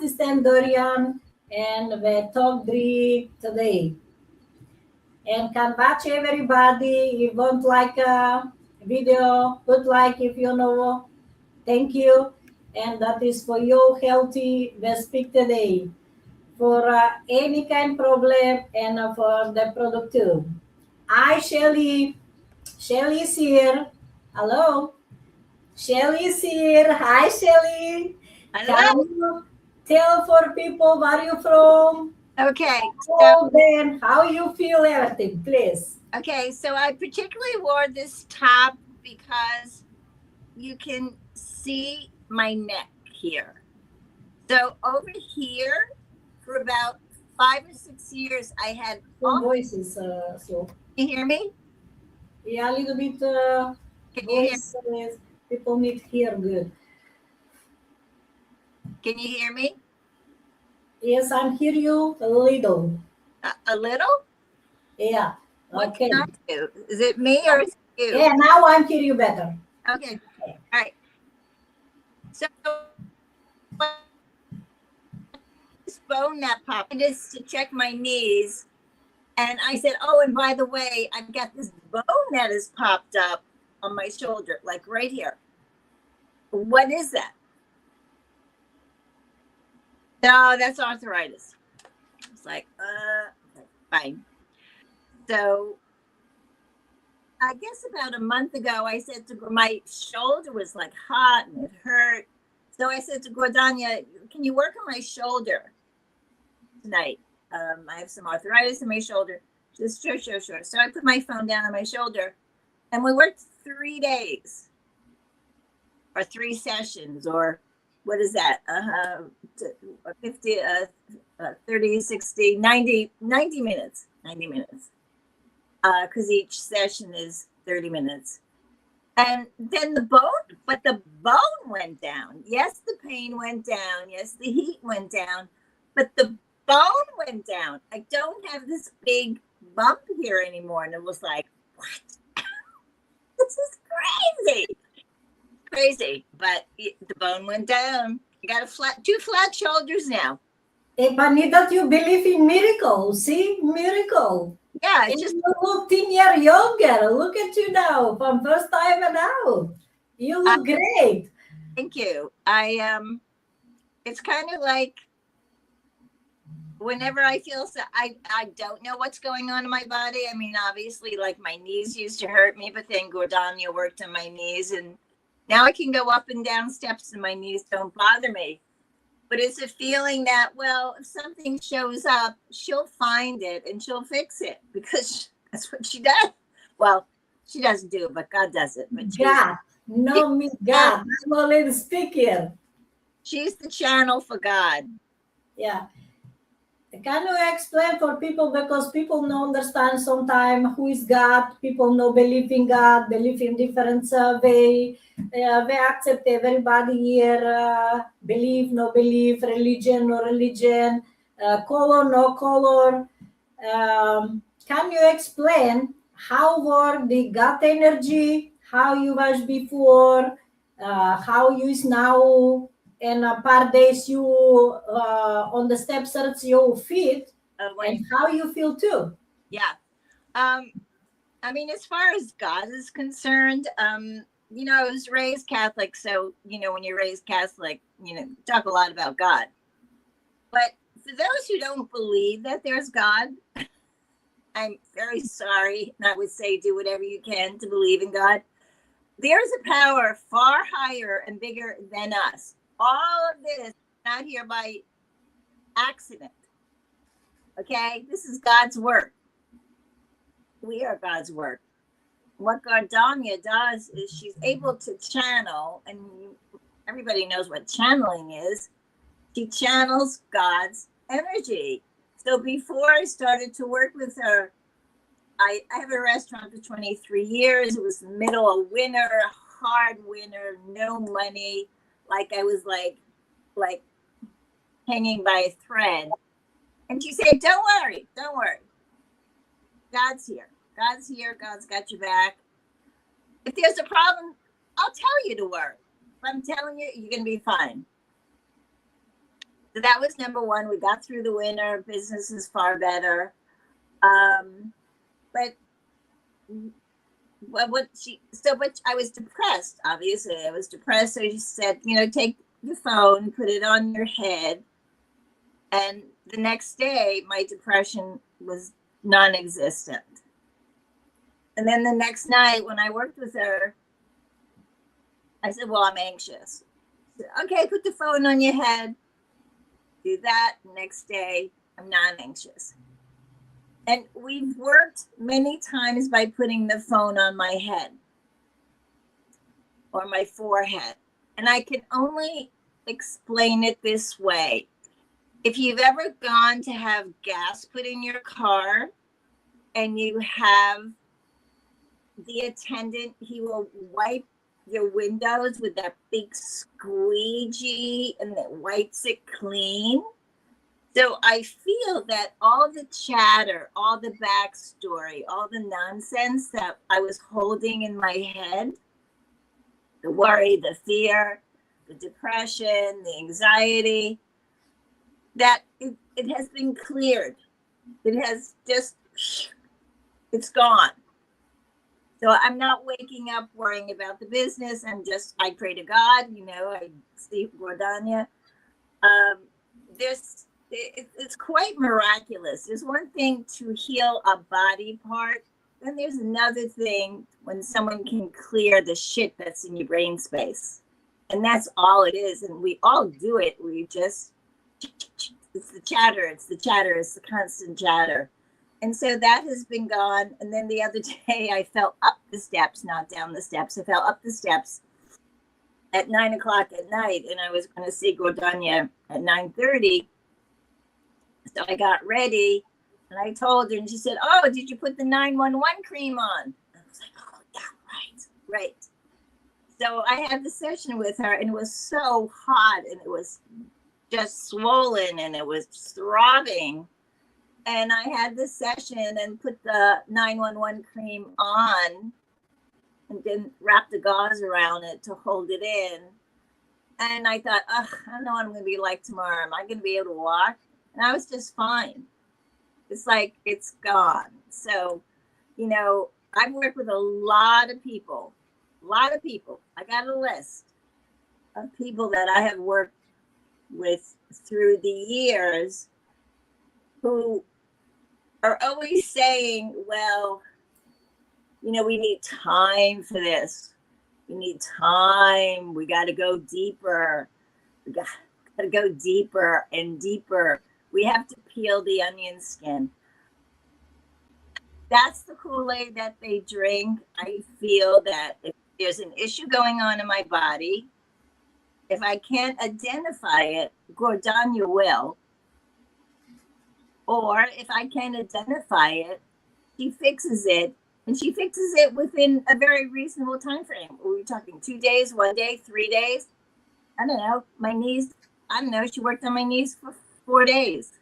assistant Dorian, and we talk Greek today. And can watch everybody. If you want like a video, put like if you know. Thank you. And that is for your healthy. We speak today for any kind problem and for the productive. I Shelly. Shelly is here. Hello. Shelly is here. Hi, Shelly. Hello. Can you tell for people where you from? Okay. Oh, then how you feel everything, please. Okay. So I particularly wore this top because you can see my neck here. So over here, for about 5 or 6 years, I had Your all. voice is slow. Can you hear me? Yeah, a little bit Can you hear? voice. People need to hear good. Can you hear me? Yes, I'm hear you a little. A little? Yeah. What Okay. can I do? Is it me or is it you? Yeah, now I'm hear you better. Okay. All right. So this bone that popped is to check my knees. And I said, oh, and by the way, I've got this bone that has popped up on my shoulder, like right here. What is that? No, that's arthritis. It's like, fine. So I guess about a month ago, I said to my shoulder was like hot and it hurt. So I said to Gordana, can you work on my shoulder tonight? I have some arthritis in my shoulder. Just sure. So I put my phone down on my shoulder and we worked 3 days or 3 sessions or what is that? 50, 30, 60, 90 minutes. 90 minutes. Because each session is 30 minutes. And then the bone went down. Yes, the pain went down. Yes, the heat went down. But the bone went down. I don't have this big bump here anymore. And it was like, what? This is crazy. But the bone went down. I got 2 flat shoulders now. But that you believe in miracles. See, miracle. Yeah, it's just you look 10 years younger. Look at you now, from first time and now. You look great. Thank you. It's kind of like whenever I feel I don't know what's going on in my body. I mean, obviously, like my knees used to hurt me, but then Gordana worked on my knees, and now I can go up and down steps, and my knees don't bother me. But it's a feeling that, well, if something shows up, she'll find it and she'll fix it because that's what she does. Well, she doesn't do it, but God does it. But God, no, me God. I'm already speaking. She's the channel for God. Yeah. Can you explain for people, because people don't understand sometimes who is God? People no believe in God, believe in different way. We accept everybody here, believe, no belief, religion, no religion, color, no color. Can you explain how work the God energy, how you was before, how you is now, and per days you on the steps search your feet, and how you feel too? Yeah. I mean, as far as God is concerned, you know, I was raised Catholic, so you know, when you're raised Catholic, you know, talk a lot about God. But for those who don't believe that there's God, I'm very sorry, and I would say do whatever you can to believe in God. There's a power far higher and bigger than us. All of this is not here by accident. Okay, this is God's work. We are God's work. What Gordana does is she's able to channel, and everybody knows what channeling is. She channels God's energy. So before I started to work with her, I have a restaurant for 23 years. It was the middle of winter, hard winter, no money. Like I was like hanging by a thread. And she said, don't worry. God's here. God's got your back. If there's a problem, I'll tell you to worry. If I'm telling you, you're going to be fine. So that was number one. We got through the winter. Business is far better. But I was depressed. Obviously, I was depressed. So she said, take the phone, put it on your head. And the next day, my depression was non-existent. And then the next night, when I worked with her, I said, well, I'm anxious. She said, okay, put the phone on your head. Do that. Next day, I'm not anxious. And we've worked many times by putting the phone on my head or my forehead. And I can only explain it this way. If you've ever gone to have gas put in your car and you have the attendant, he will wipe your windows with that big squeegee and it wipes it clean. So I feel that all the chatter, all the backstory, all the nonsense that I was holding in my head, the worry, the fear, the depression, the anxiety, that it has been cleared. It has just, it's gone. So I'm not waking up worrying about the business. I pray to God, I see Gordana. It's quite miraculous. There's one thing to heal a body part. Then there's another thing when someone can clear the shit that's in your brain space. And that's all it is. And we all do it. It's the chatter. It's the constant chatter. And so that has been gone. And then the other day I fell up the steps, not down the steps. I fell up the steps at 9:00 at night. And I was going to see Gordana at 9:30. So I got ready and I told her, and she said, oh, did you put the 911 cream on? I was like, oh, yeah, right. So I had the session with her and it was so hot and it was just swollen and it was throbbing. And I had the session and put the 911 cream on and then wrap the gauze around it to hold it in. And I thought, I don't know what I'm going to be like tomorrow. Am I going to be able to walk? And I was just fine. It's like it's gone. So, I've worked with a lot of people. I got a list of people that I have worked with through the years who are always saying, well, we need time for this. We need time. We got to go deeper. We got to go deeper and deeper. We have to peel the onion skin. That's the Kool-Aid that they drink. I feel that if there's an issue going on in my body, if I can't identify it, Gordana will. Or if I can identify it, she fixes it. And she fixes it within a very reasonable time frame. Are we talking 2 days, 1 day, 3 days? I don't know. My knees, she worked on my knees for 4 days.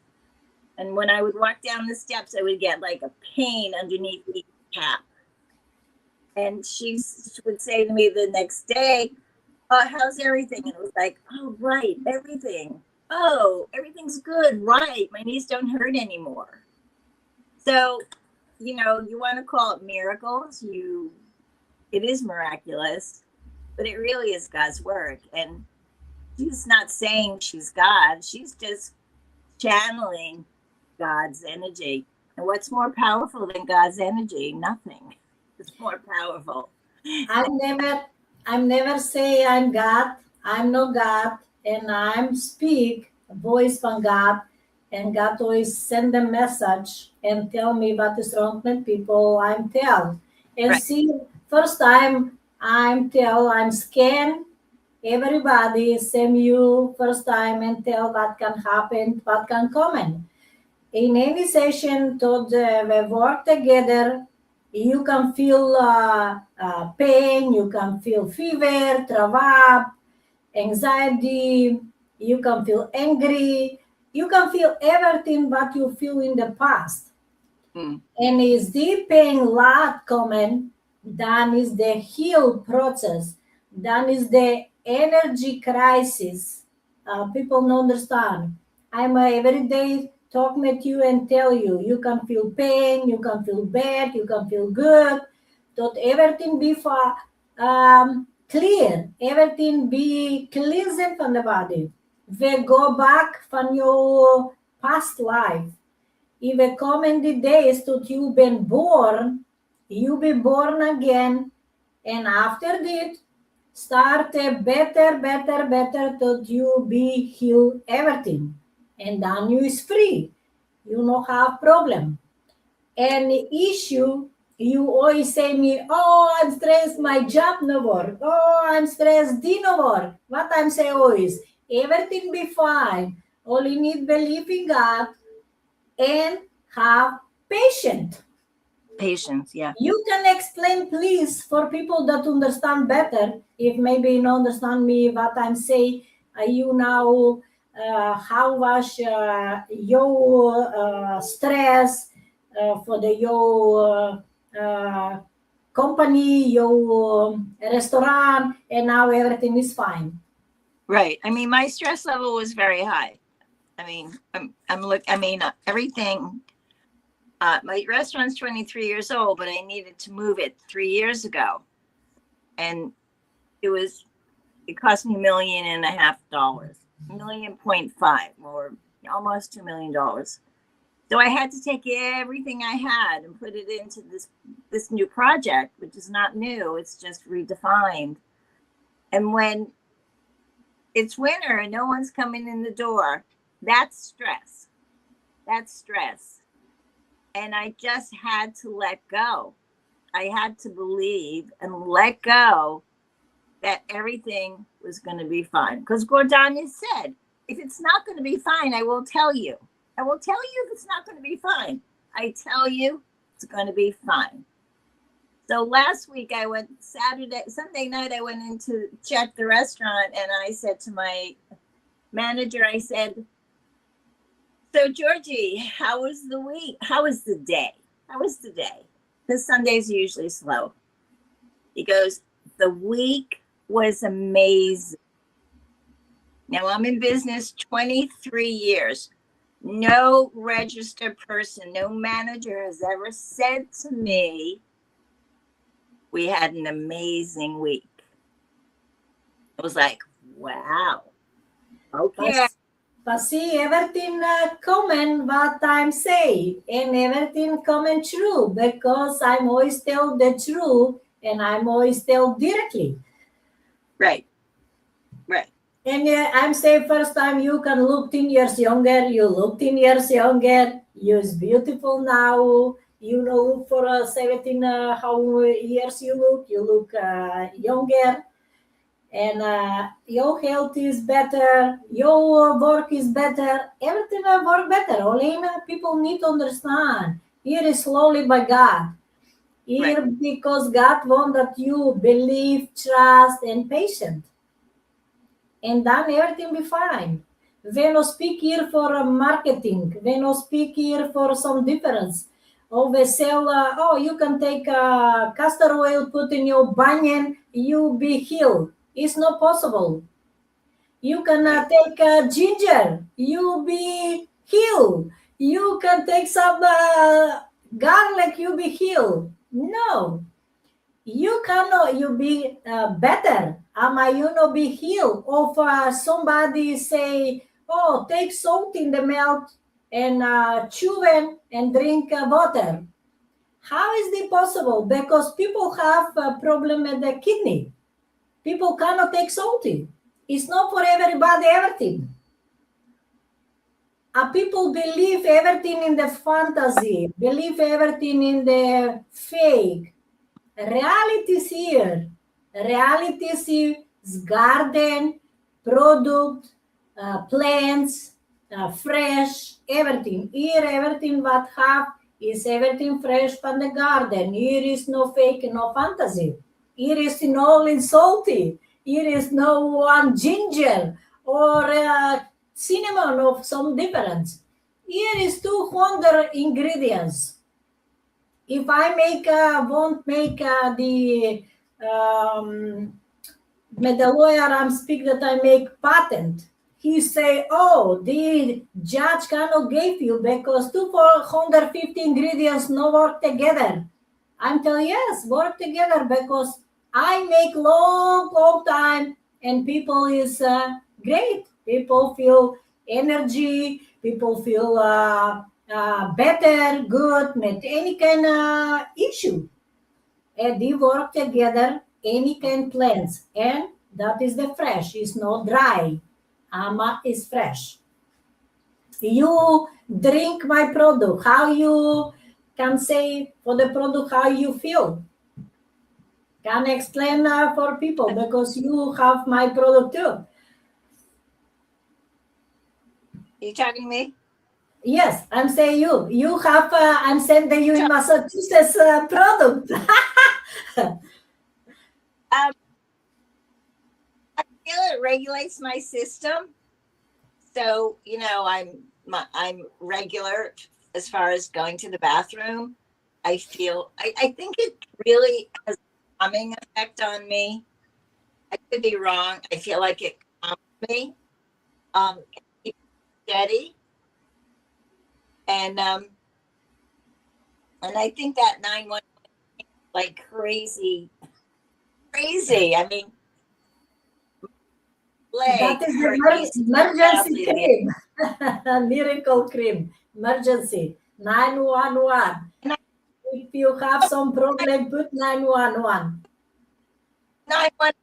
And when I would walk down the steps, I would get like a pain underneath the cap. And she would say to me the next day, how's everything? And it was like, oh, right, everything. Oh, everything's good, right. My knees don't hurt anymore. So, you want to call it miracles. It is miraculous, but it really is God's work. And she's not saying she's God. She's just channeling God's energy. And what's more powerful than God's energy? Nothing. It's more powerful. I'm never say I'm God. I'm no God, and I'm speak a voice from God, and God always send a message and tell me what is wrong with people. I'm tell and Right. See. First time I'm scan everybody, same you first time and tell what can happen, what can come in any session. We work together. You can feel pain, you can feel fever, trauma, anxiety, you can feel angry, you can feel everything what you feel in the past. And is the pain lot coming, then is the heal process, then is the energy crisis. People don't understand. I'm every day talk with you and tell you, you can feel pain, you can feel bad, you can feel good. That everything be clear, everything be cleansed from the body. We go back from your past life. If we come in the days that you been born, you be born again, and after that, start a better that you be heal everything, and then you is free. You no have problem. Any issue, you always say me, oh, I'm stressed, my job no work. Oh, I'm stressed, this no work. What I'm say always, everything be fine. All you need believe in God and have patience. Patience, yeah. You can explain, please, for people that understand better. If maybe you don't understand me, what I'm saying, you now, how was your stress for the your company, your restaurant, and now everything is fine. Right. I mean, my stress level was very high. I mean, everything. My restaurant's 23 years old, but I needed to move it 3 years ago, and it cost me $1.5 million, 1.5, or almost $2 million. So I had to take everything I had and put it into this new project, which is not new. It's just redefined. And when it's winter and no one's coming in the door, that's stress. That's stress. And I just had to let go. I had to believe and let go that everything was going to be fine. Because Gordana said, if it's not going to be fine, I will tell you. I will tell you if it's not going to be fine. I tell you it's going to be fine. So last week I went Sunday night, I went in to check the restaurant, and I said to my manager, I said, so Georgie, how was the week? How was the day? How was the day? Because Sundays are usually slow. He goes, the week was amazing. Now I'm in business 23 years. No registered person, no manager has ever said to me, we had an amazing week. It was like, wow. Okay. But see, everything coming what I'm saying, and everything coming true, because I'm always tell the truth, and I'm always tell directly. Right. Right. And I'm saying first time you can look 10 years younger, you look 10 years younger, you're beautiful now, you know for 17 how years you look younger. And your health is better, your work is better, everything will work better. Only people need to understand. Here is slowly by God. Here Right. because God wants that you believe, trust, and patient. And then everything be fine. When you speak here for marketing, when you speak here for some difference, or we sell, you can take castor oil, put in your banyan, you be healed. It's not possible. You can take ginger, you be healed. You can take some garlic, you be healed. No, you cannot. You be better. You know be healed. Of somebody say, oh, take salt in the milk and chew it and drink water. How is it possible? Because people have a problem with the kidney. People cannot take salty. It's not for everybody, everything. People believe everything in the fantasy, believe everything in the fake. Reality is here. Reality is garden, product, plants, fresh, everything. Here, everything what have is everything fresh from the garden. Here is no fake, no fantasy. Here is no salty. Here is no one ginger or cinnamon of some difference. Here is 200 ingredients. If I won't make with the lawyer I'm speak that I make patent. he say, oh, the judge cannot give you because 450 ingredients no work together. I'm telling yes, work together because I make long time and people is great. People feel energy. People feel better, good, with any kind of issue. And they work together, any kind plants, and that is the fresh. It's not dry. Ama is fresh. You drink my product. How you can say for the product how you feel? Can explain for people because you have my product too. You talking to me? Yes, I'm saying you. You have. I'm sending you in Massachusetts product. I feel it regulates my system. So I'm regular as far as going to the bathroom. I think it really has a calming effect on me. I could be wrong. I feel like it calms me. Keeps me steady. And I think that 911 like crazy. I mean, That is the emergency cream. Miracle cream. Emergency. 911. If you have some problem, put 911. 911.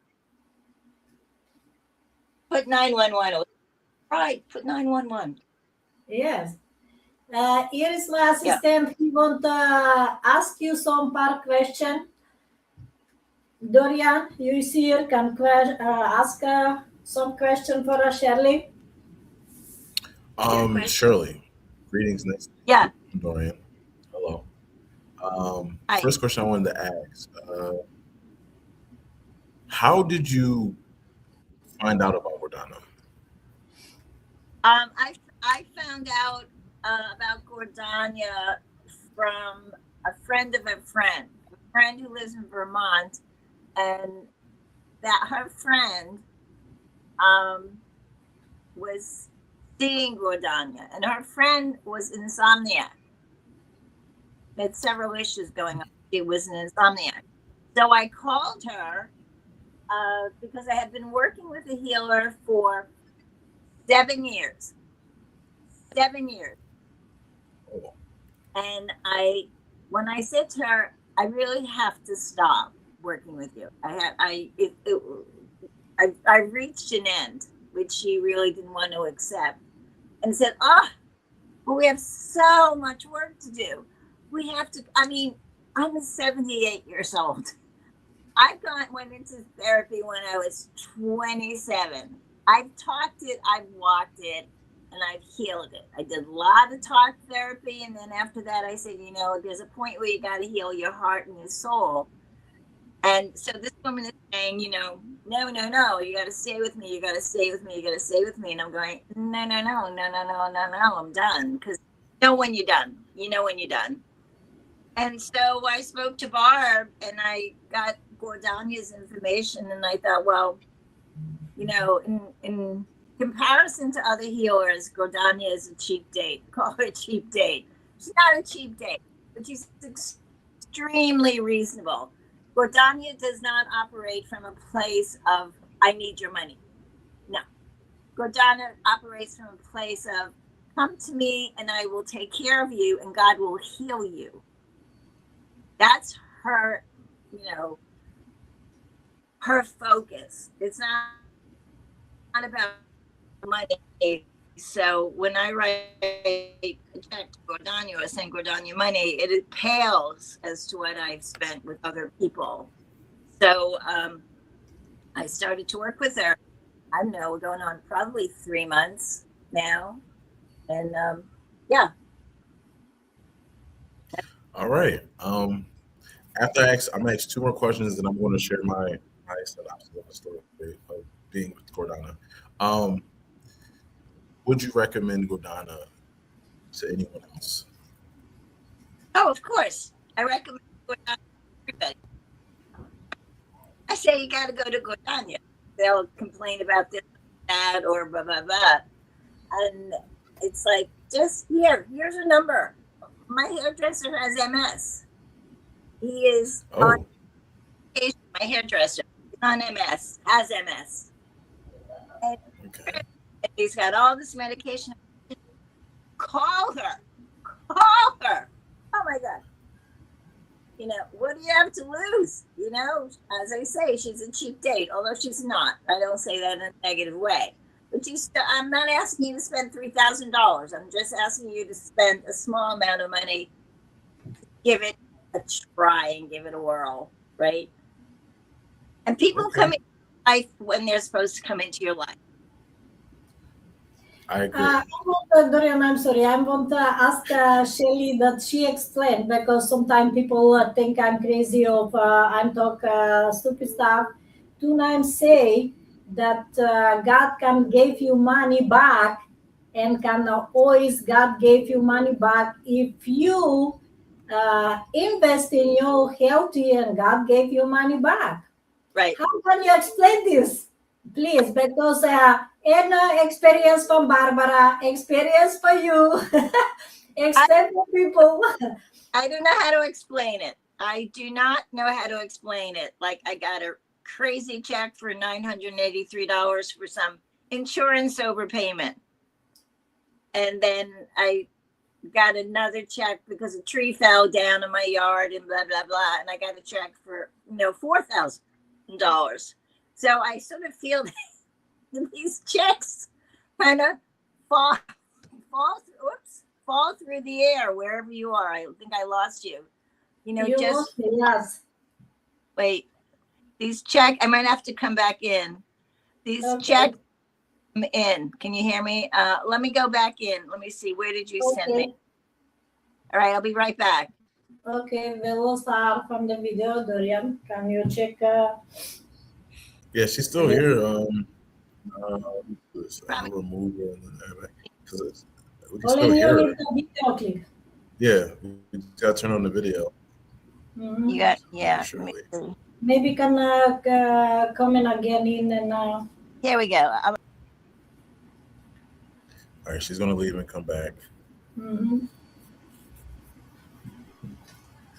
Put 911. Right. Put 911. Yes. Here is my assistant. Yeah. He want to ask you some part question. Dorian, you is here. Can ask some question for us, Shirley? Shirley. Greetings, next. Yeah. Dorian. Hello. First question I wanted to ask. How did you find out about Gordana? I found out about Gordana from a friend of a friend who lives in Vermont, and that her friend was seeing Gordana, and her friend was insomniac. Had several issues going on. She was an insomniac. So I called her because I had been working with a healer for 7 years. 7 years. And when I said to her, I really have to stop working with you. I reached an end, which she really didn't want to accept, and said, but we have so much work to do. We have to, I'm 78 years old. I went into therapy when I was 27. I've talked it, I've walked it, and I've healed it. I did a lot of talk therapy, and then after that I said, there's a point where you got to heal your heart and your soul. And so this woman is saying, no, you got to stay with me, you got to stay with me, you got to stay with me. And I'm going, no, I'm done. Because you know when you're done. You know when you're done. And so I spoke to Barb, and I got Gordana's information, and I thought, well, in comparison to other healers, Gordana is a cheap date. Call her a cheap date. She's not a cheap date, but she's extremely reasonable. Gordana does not operate from a place of, I need your money. No. Gordana operates from a place of, come to me and I will take care of you and God will heal you. That's her, her focus. It's not about money. So when I write a check to Gordana or send Gordana money, it pales as to what I've spent with other people. So I started to work with her. I don't know, we're going on probably 3 months now. And yeah. All right. After I'm going to ask 2 more questions, and I'm going to share my synopsis of the story of being with Gordana. Would you recommend Gordana to anyone else? Oh, of course. I recommend Gordana to everybody. I say you got to go to Gordana. They'll complain about this, that or blah, blah, blah. And it's like, just here's a number. My hairdresser has MS. He is on vacation, my hairdresser. He's on MS, has MS. And he's got all this medication. Call her. Call her. Oh my God. You know, what do you have to lose? You know, as I say, she's a cheap date, although she's not. I don't say that in a negative way. But I'm not asking you to spend $3,000. I'm just asking you to spend a small amount of money, give it a try and give it a whirl, right? And people come into life when they're supposed to come into your life. I agree. Dorian, I'm sorry. I want to ask Shelly that she explained, because sometimes people think I'm crazy or I'm talk stupid stuff. Do not say that God can give you money back, and can always God gave you money back if you invest in your healthy, and God gave you money back. Right. How can you explain this, please? Because experience from Barbara, experience for you, explain for people. I don't know how to explain it. I do not know how to explain it. Like, I got a crazy check for $983 for some insurance overpayment. And then I got another check because a tree fell down in my yard and blah, blah, blah. And I got a check for, $4,000. So I sort of feel these checks kind of fall through the air wherever you are. I think I lost you. Yes. Wait, these check, I might have to come back in. These checks come in. Can you hear me? Let me go back in. Let me see. Where did you send me? All right, I'll be right back. Okay, we will start from the video, Dorian. Can you check? Yeah, she's still here. Remove her because we can still hear her. Video click. Yeah, we got to turn on the video. Mm-hmm. You got, Maybe can come in again in and. Here we go. All right, she's gonna leave and come back. Mm-hmm.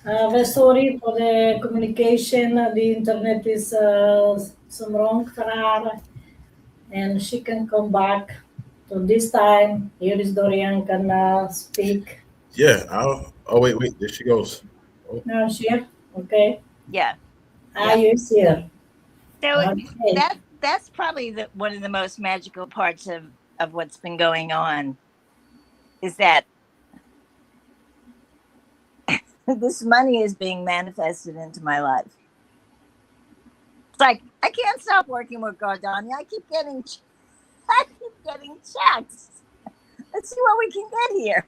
We're sorry for the communication. The internet is some wrong for her, and she can come back. So this time, here is Dorian can speak. Yeah. Oh wait, there she goes. Oh. No, she here. Okay. Yeah. You're here. So that's probably one of the most magical parts of what's been going on, is that this money is being manifested into my life. It's like, I can't stop working with Gordana. I keep getting checks. Let's see what we can get here.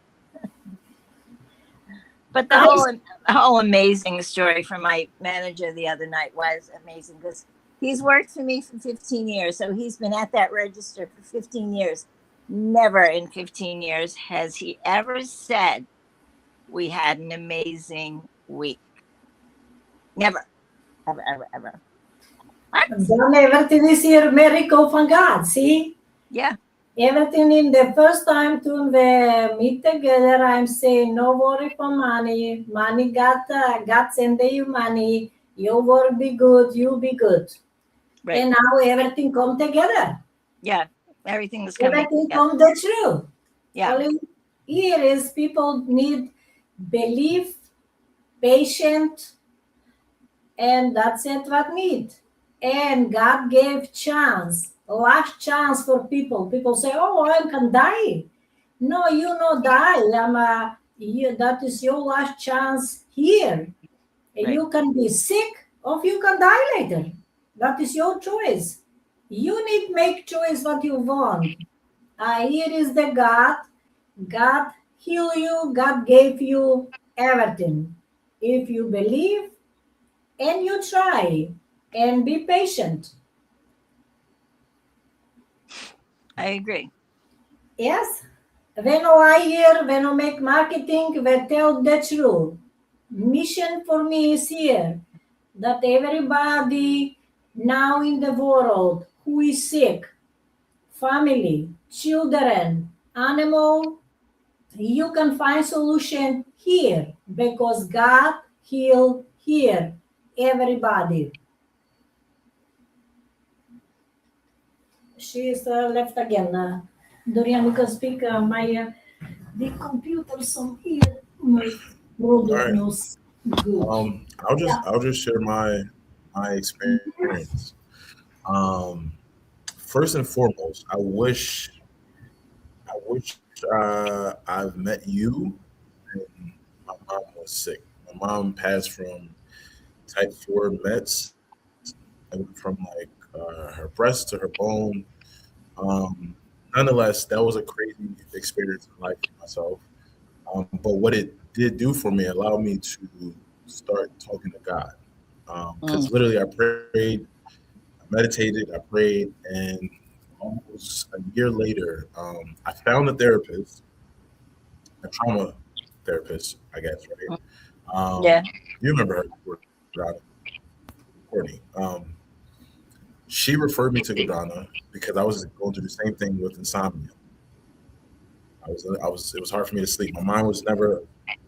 But the whole amazing story from my manager the other night was amazing, because he's worked for me for 15 years. So he's been at that register for 15 years. Never in 15 years has he ever said, we had an amazing week. Never. Ever, ever, ever. Then everything is here, miracle from God, see? Yeah. Everything in the first time when we meet together, I'm saying, no worry for money. Money God send you money. Your work be good, you be good. Right. And now everything come together. Yeah, everything is coming Everything come the truth. Yeah. Only here is people need belief, patient, and that's it what need. And God gave last chance for people. People say, oh, I can die. No, you no die. That is your last chance here. Right. You can be sick or you can die later. That is your choice. You need to make choice what you want. Here is the God. God heal you. God gave you everything. If you believe and you try and be patient. I agree. Yes. When I hear, when I make marketing, we tell the truth. Mission for me is here, that everybody now in the world who is sick, family, children, animal, you can find solution here because God heal here everybody. She is left again. Dorian, you can speak. The computer some here. My All product right. knows good. Yeah. I'll just share my experience. Um, First and foremost, I wish I've met you when my mom was sick. My mom passed from type 4 Mets, from like her breast to her bone. Um, Nonetheless, that was a crazy experience in life for myself. But what it did do for me allowed me to start talking to God. Because literally, I prayed, I meditated, I prayed, and almost a year later, I found a therapist, a trauma therapist, I guess, right? Yeah. You remember her, Courtney. She referred me to Gordana because I was going through the same thing with insomnia. It was hard for me to sleep. My mind was never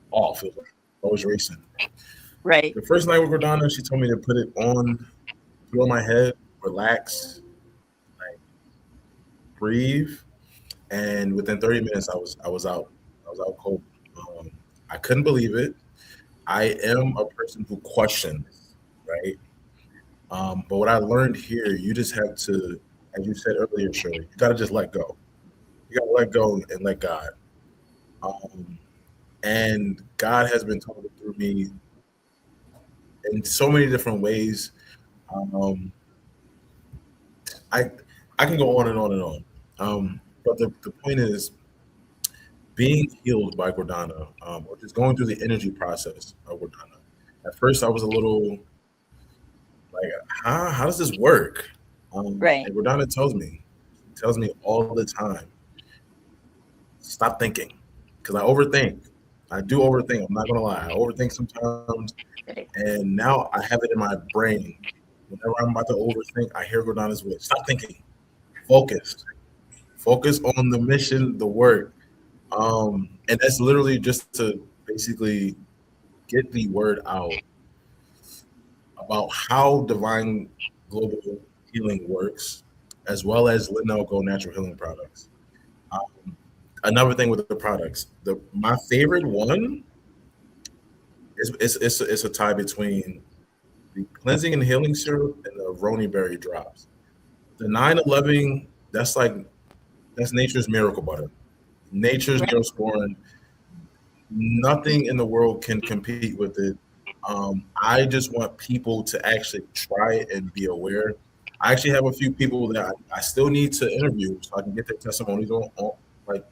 off. It was always racing. Right. The first night with Gordana, she told me to put it on, put it on my head, relax, like breathe, and within 30 minutes, I was out. I was out cold. Um, I couldn't believe it. I am a person who questions, right? But what I learned here, you just have to, as you said earlier, Shirley, you got to just let go. You got to let go and let God. Um, and God has been talking through me in so many different ways. Um, I I can go on and on and on. But the point is being healed by Gordana, or just going through the energy process of Gordana. At first, I was a little like, how does this work? Right. And Gordana tells me all the time, stop thinking, because I overthink. I do overthink. I'm not gonna lie. I overthink sometimes, Right. and now I have it in my brain. Whenever I'm about to overthink, I hear Gordana's voice. Stop thinking. Focus. Focus on the mission, the work. And that's literally just to basically get the word out about how divine global healing works, as well as Lenil-Go natural healing products. Um, Another thing with the products, my favorite one is a tie between the cleansing and healing syrup and the Roni berry drops. The 911, that's nature's miracle butter. Nature's Right. neosporin. Nothing in the world can compete with it. I just want people to actually try it and be aware. I actually have a few people that I still need to interview so I can get their testimonies like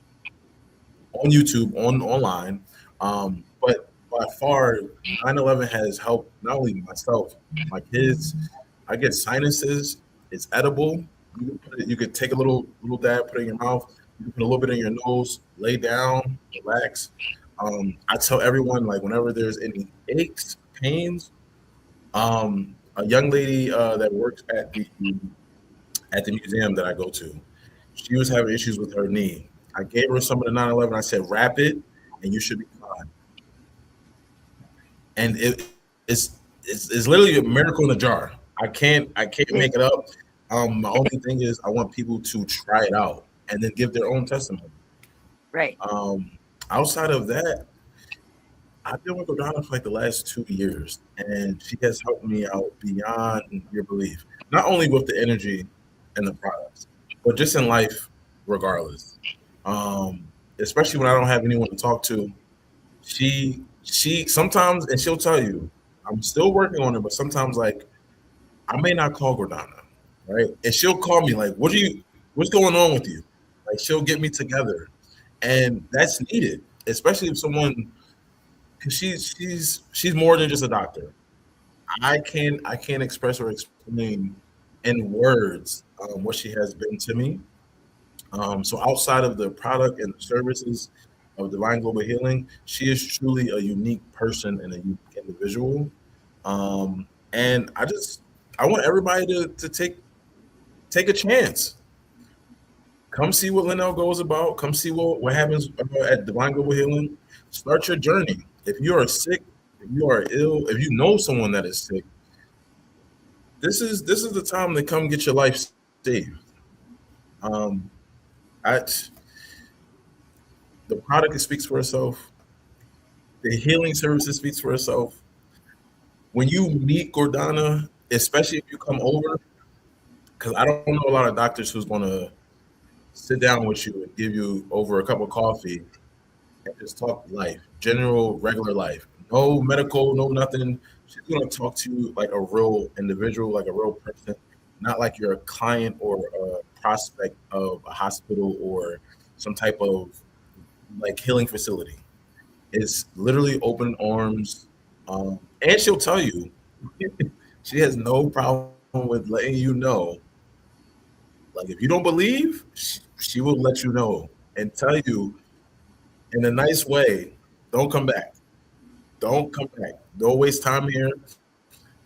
on YouTube, online. But by far, 911 has helped not only myself, my kids. I get sinuses. It's edible. You could take a little dab, put it in your mouth. You can put a little bit in your nose. Lay down, relax. I tell everyone, like, whenever there's any aches, pains. A young lady that works at the museum that I go to, she was having issues with her knee. I gave her some of the 911. I said, wrap it, and you should be fine. And it's literally a miracle in a jar. I can't Yeah. make it up. My only thing is I want people to try it out and then give their own testimony. Right. Outside of that, I've been with Gordana for like the last 2 years, and she has helped me out beyond your belief. Not only with the energy and the products, but just in life, regardless. Especially when I don't have anyone to talk to. She sometimes, and she'll tell you, I'm still working on it, but sometimes like I may not call Gordana, right? And she'll call me like, what's going on with you? Like she'll get me together, and that's needed, especially if someone, because she's more than just a doctor. I can't express or explain in words what she has been to me. So outside of the product and the services of Divine Global Healing, she is truly a unique person and a unique individual. And I want everybody to take a chance. Come see what Lenil-Go is about. Come see what happens at Divine Global Healing. Start your journey. If you are sick, if you are ill, if you know someone that is sick, this is the time to come get your life saved. Um, I, the product speaks for itself. The healing services speaks for itself. When you meet Gordana, especially if you come over, because I don't know a lot of doctors who's going to sit down with you and give you over a cup of coffee and just talk life, general, regular life. No medical, no nothing. She's going to talk to you like a real individual, like a real person, not like you're a client or a prospect of a hospital or some type of like healing facility. It's literally open arms. And she'll tell you, she has no problem with letting you know. Like if you don't believe, she will let you know and tell you in a nice way, don't come back. Don't come back. Don't waste time here.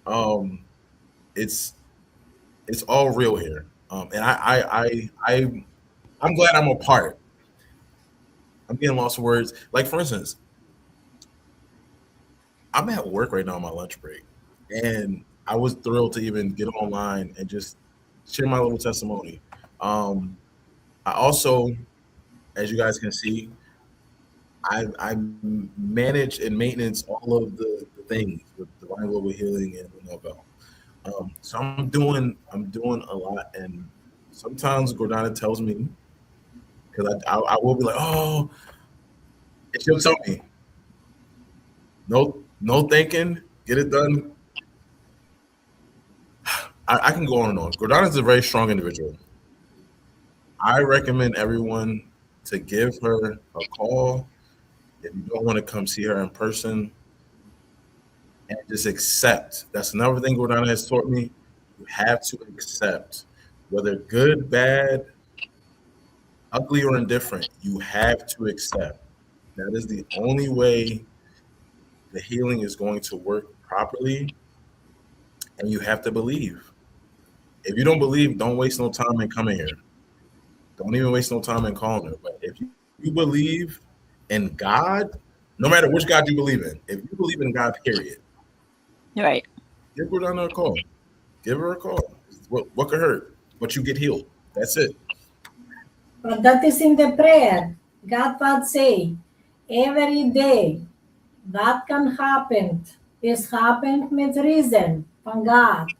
Um, it's it's all real here. And I'm glad I'm a part. I'm getting lost of words. Like for instance, I'm at work right now on my lunch break, and I was thrilled to even get online and just share my little testimony. Um, I also, as you guys can see, I manage and maintenance all of the things with Divine Global Healing and Lenil-Go. So I'm doing a lot, and sometimes Gordana tells me because I will be like, oh, and she'll tell me, no thinking, get it done. I can go on and on. Gordana is a very strong individual. I recommend everyone to give her a call if you don't want to come see her in person, and just accept. That's another thing Gordana has taught me. You have to accept, whether good, bad, ugly, or indifferent. You have to accept. That is the only way the healing is going to work properly, and you have to believe. If you don't believe, don't waste no time in coming here. Don't even waste no time in calling her. But if you believe in God, no matter which God you believe in, if you believe in God, period, Right. give Gordana a call. Give her a call. What could hurt? But you get healed. That's it. But that is in the prayer. God would say, every day that can happen is happened with reason from God.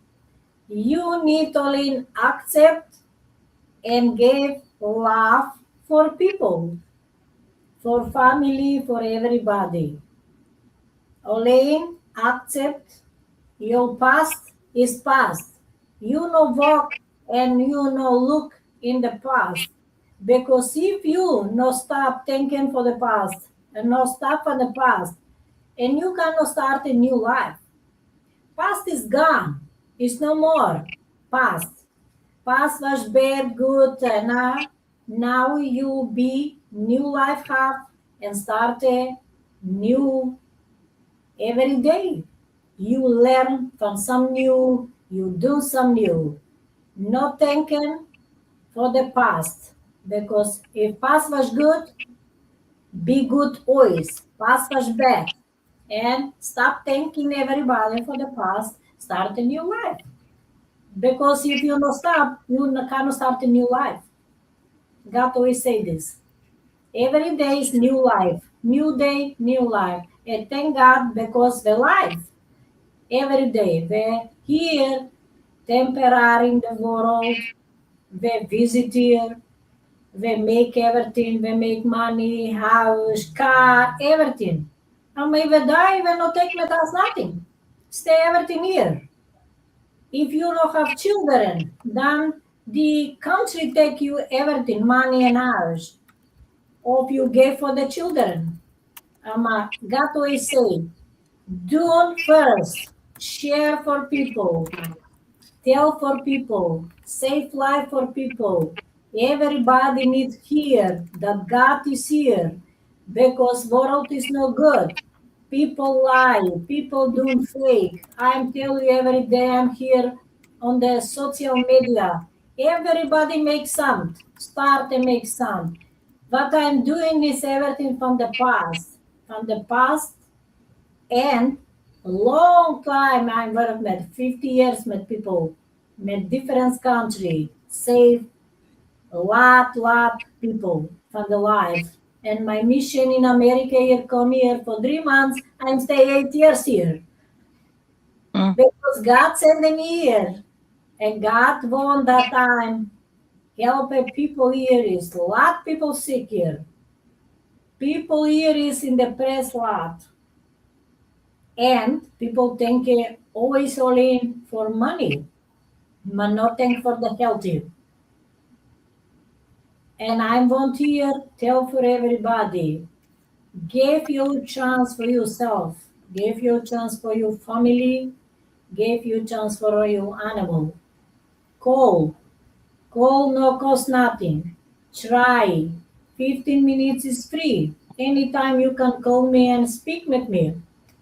You need only accept and give love for people, for family, for everybody. Only accept your past is past. You no walk and you no look in the past. Because if you no stop thinking for the past and no stop for the past, and you cannot start a new life. Past is gone. It's no more. Past. Past was bad, good, now you be new life have and start a new every day. You learn from some new, you do some new. Not thinking for the past. Because if past was good, be good always. Past was bad. And stop thanking everybody for the past. Start a new life. Because if you don't stop, you cannot start a new life. God always say this. Every day is new life. New day, new life. And thank God because the life every day. We here temporary in the world. We visit here. We make everything. We make money, house, car, everything. And when we die, we not take with us nothing. Stay everything here. If you don't have children, then the country take you everything, money and house. Or you give for the children. God always say, do first, share for people, tell for people, save life for people. Everybody needs hear that God is here because world is no good. People lie, people doing fake. I'm telling you every day I'm here on the social media. Everybody makes some, start and make some. What I'm doing is everything from the past, and long time I worked with 50 years with people, with different country, save lot people from the life. And my mission in America here, come here for 3 months, I'm stay 8 years here. Because God sent me here. And God want that time help people here is lot people sick here. People here is in the press lot. And people think always only for money, but nothing for the healthy. And I want here tell for everybody, give you chance for yourself, give you chance for your family, give you chance for your animal. Call, call no cost nothing. Try. 15 minutes is free. Anytime you can call me and speak with me.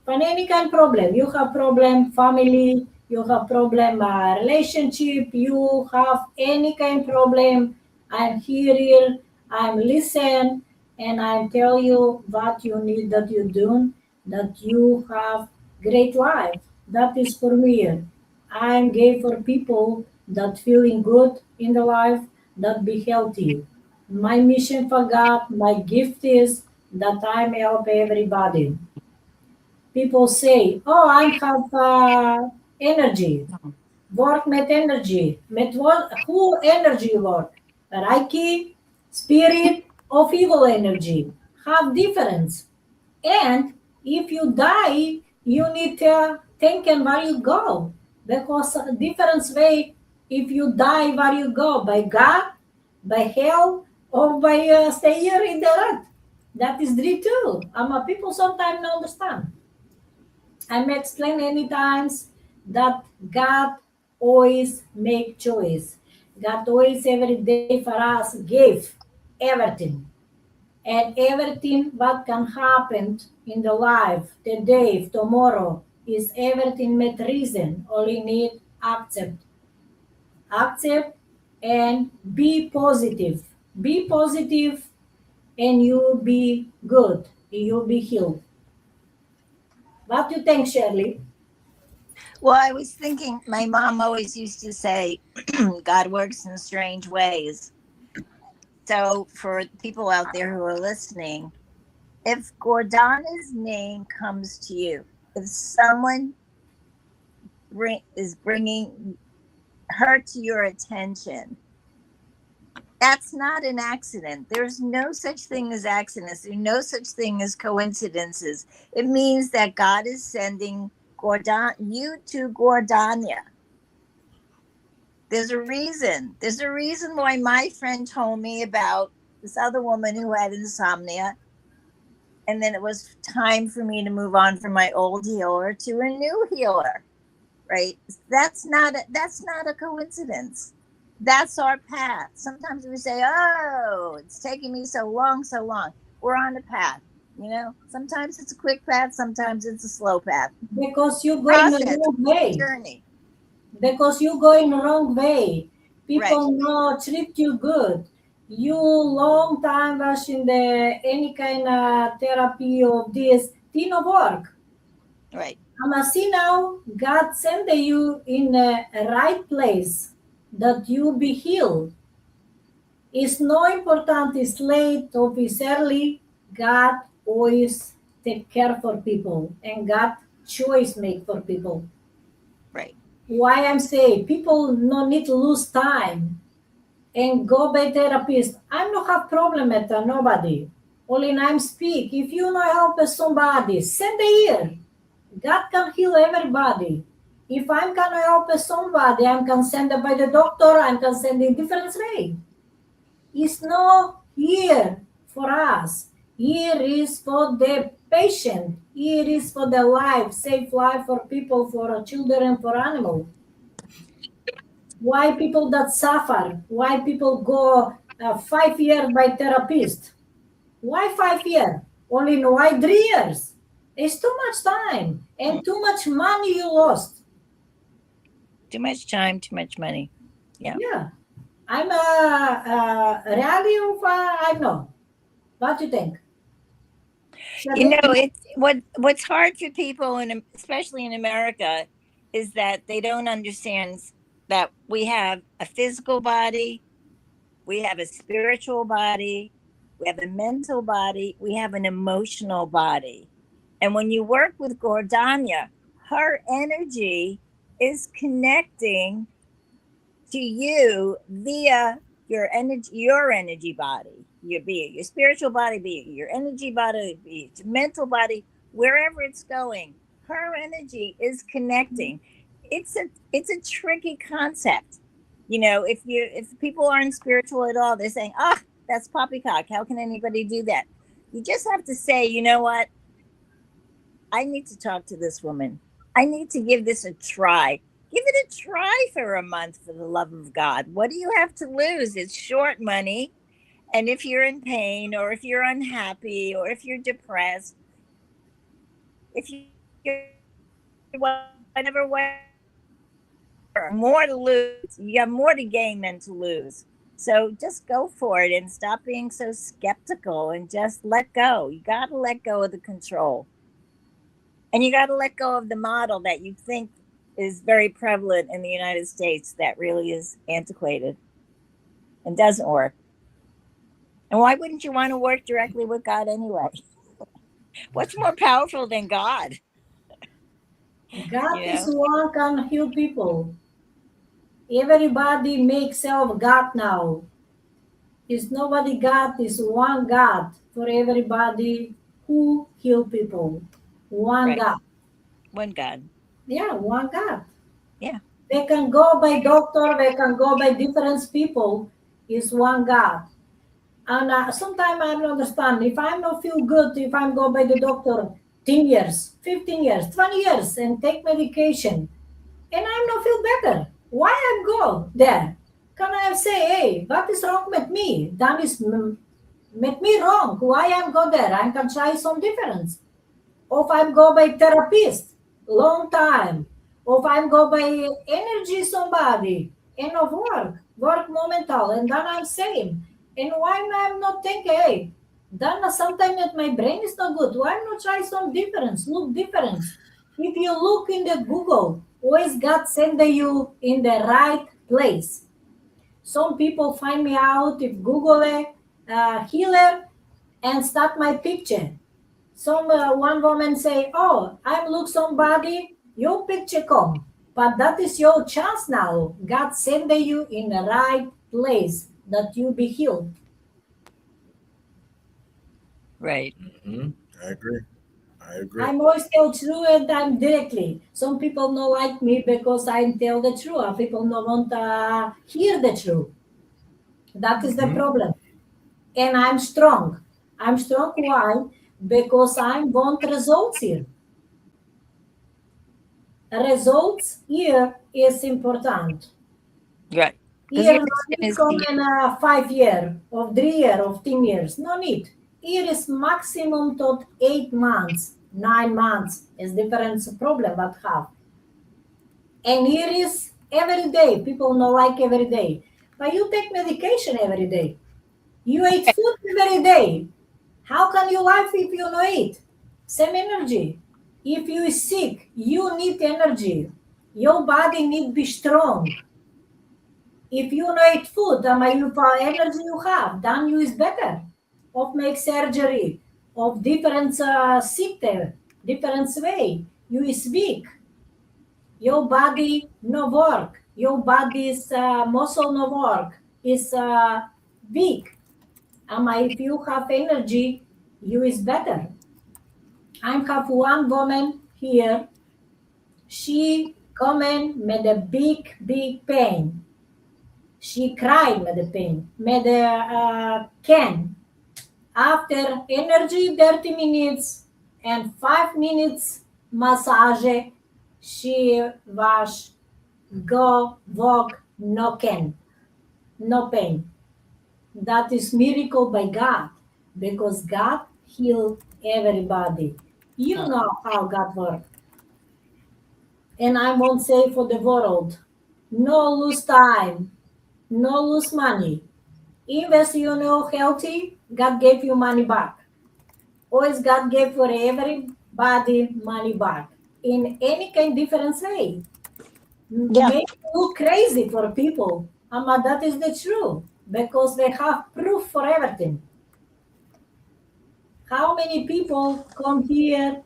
For any kind of problem, you have problem family, you have problem relationship, you have any kind of problem, I'm here, I'm listen, and I tell you what you need that you do, that you have great life. That is for me. I'm gay for people that feeling good in the life, that be healthy. My mission for God, my gift is that I may help everybody. People say, "Oh, I have energy. Work with energy. With what? Who energy work? Reiki, spirit of evil energy have difference. And if you die, you need to think and where you go, because a different way. If you die, where you go, by God, by hell, or by stay here in the earth. That is true too. People sometimes don't understand. I'm explain many times that God always make choice. God always every day for us give everything. And everything what can happen in the life, today, tomorrow, is everything with reason. Only need accept. Accept and be positive. Be positive and you be good. You be healed. What do you think, Shirley? Well, I was thinking, my mom always used to say, God works in strange ways. So, for people out there who are listening, if Gordana's name comes to you, if someone is bringing her to your attention, that's not an accident. There's no such thing as accidents. There's no such thing as coincidences. It means that God is sending you to Gordana. There's a reason. There's a reason why my friend told me about this other woman who had insomnia. And then it was time for me to move on from my old healer to a new healer. Right? That's not a coincidence. That's our path. Sometimes we say, "Oh, it's taking me so long, so long." We're on a path. Sometimes it's a quick path, sometimes it's a slow path. Because you go in the wrong way. Journey. Because you go in the wrong way. People Right. not treat you good. You long time was in the any kind of therapy of this, didn't work. Right. I see now God send you in the right place that you be healed. It's no important, it's late or it's early. God always take care for people and God choice make for people. Right. Why I'm saying people no need to lose time and go by therapist. I don't have problem with nobody. Only I'm speak. If you know help somebody, send it here. God can heal everybody. If I'm gonna help somebody, I can send it by the doctor, I can send it different way. It's not here for us. Here is for the patient. Here is for the life, safe life for people, for children, for animals. Why people that suffer? Why people go 5 years by therapist? Why 5 years? Only why 3 years? It's too much time and too much money you lost. Too much time, too much money. Yeah. Yeah. I'm really of, I know. What do you think? You know, it's what's hard for people, and especially in America, is that they don't understand that we have a physical body, we have a spiritual body, we have a mental body, we have an emotional body. And when you work with Gordana, her energy is connecting to you via your energy body, be it your spiritual body, be it your energy body, be it your mental body, wherever it's going, her energy is connecting. It's a tricky concept. You know, if people aren't spiritual at all, they're saying, ah, that's poppycock, how can anybody do that? You just have to say, you know what, I need to talk to this woman. I need to give this a try. Give it a try for a month, for the love of God. What do you have to lose? It's short money. And if you're in pain, or if you're unhappy, or if you're depressed, if you're whatever, more to lose. You have more to gain than to lose. So just go for it and stop being so skeptical and just let go. You got to let go of the control. And you got to let go of the model that you think is very prevalent in the United States that really is antiquated and doesn't work. And why wouldn't you want to work directly with God anyway? What's more powerful than God? God is one can heal people. Everybody makes self God now. Is nobody God, is one God for everybody who heal people. One Right. God. One God. Yeah, one God. Yeah. They can go by doctor, they can go by different people. Is one God. And sometimes I don't understand. If I'm not feel good, if I'm go by the doctor 10 years, 15 years, 20 years and take medication, and I'm not feel better, why I go there? Can I say, hey, what is wrong with me? That is make me wrong. Why I'm go there? I can try some difference. Or if I'm go by therapist, long time. Or if I'm go by energy somebody, and of work momental, and then I'm same. And why I'm not thinking, hey, then sometimes my brain is not good. Why not try some difference? Look difference. If you look in the Google, always God send you in the right place. Some people find me out if Google healer and start my picture. Some one woman say, "Oh, I look somebody, your picture come." But that is your chance now. God send you in the right place that you be healed. Right. Mm-hmm. I agree. I agree. I'm always tell true and I'm directly. Some people don't like me because I tell the truth. People don't want to hear the truth. That is the problem. And I'm strong. I'm strong. Why? Because I want results here. Results here is important. Right. Because Here your no mission need is come to in a 5 year, of 3 year, of 10 years. No need. Here is maximum tot 8 months, 9 months is different problem but have. And here is every day. People not like every day. But you take medication every day. You eat food every day. How can you live if you no eat? Same energy. If you is sick, you need energy. Your body need be strong. If you no eat food, you energy you have, then you is better. Of make surgery, of different sick, different way. You is weak. Your body no work. Your body's muscle no work. Is weak. If you have energy, you is better. I have one woman here. She come in with a big pain. She cried with the pain, with the can. After energy 30 minutes and 5 minutes massage, she was go walk no can, no pain. That is miracle by God because God healed everybody. You know how God works. And I won't say for the world, no lose time. no lose money. Invest, healthy, God gave you money back. Always God gave for everybody money back in any kind different way. Yeah. Make you look crazy for people. But that is the truth because they have proof for everything. How many people come here?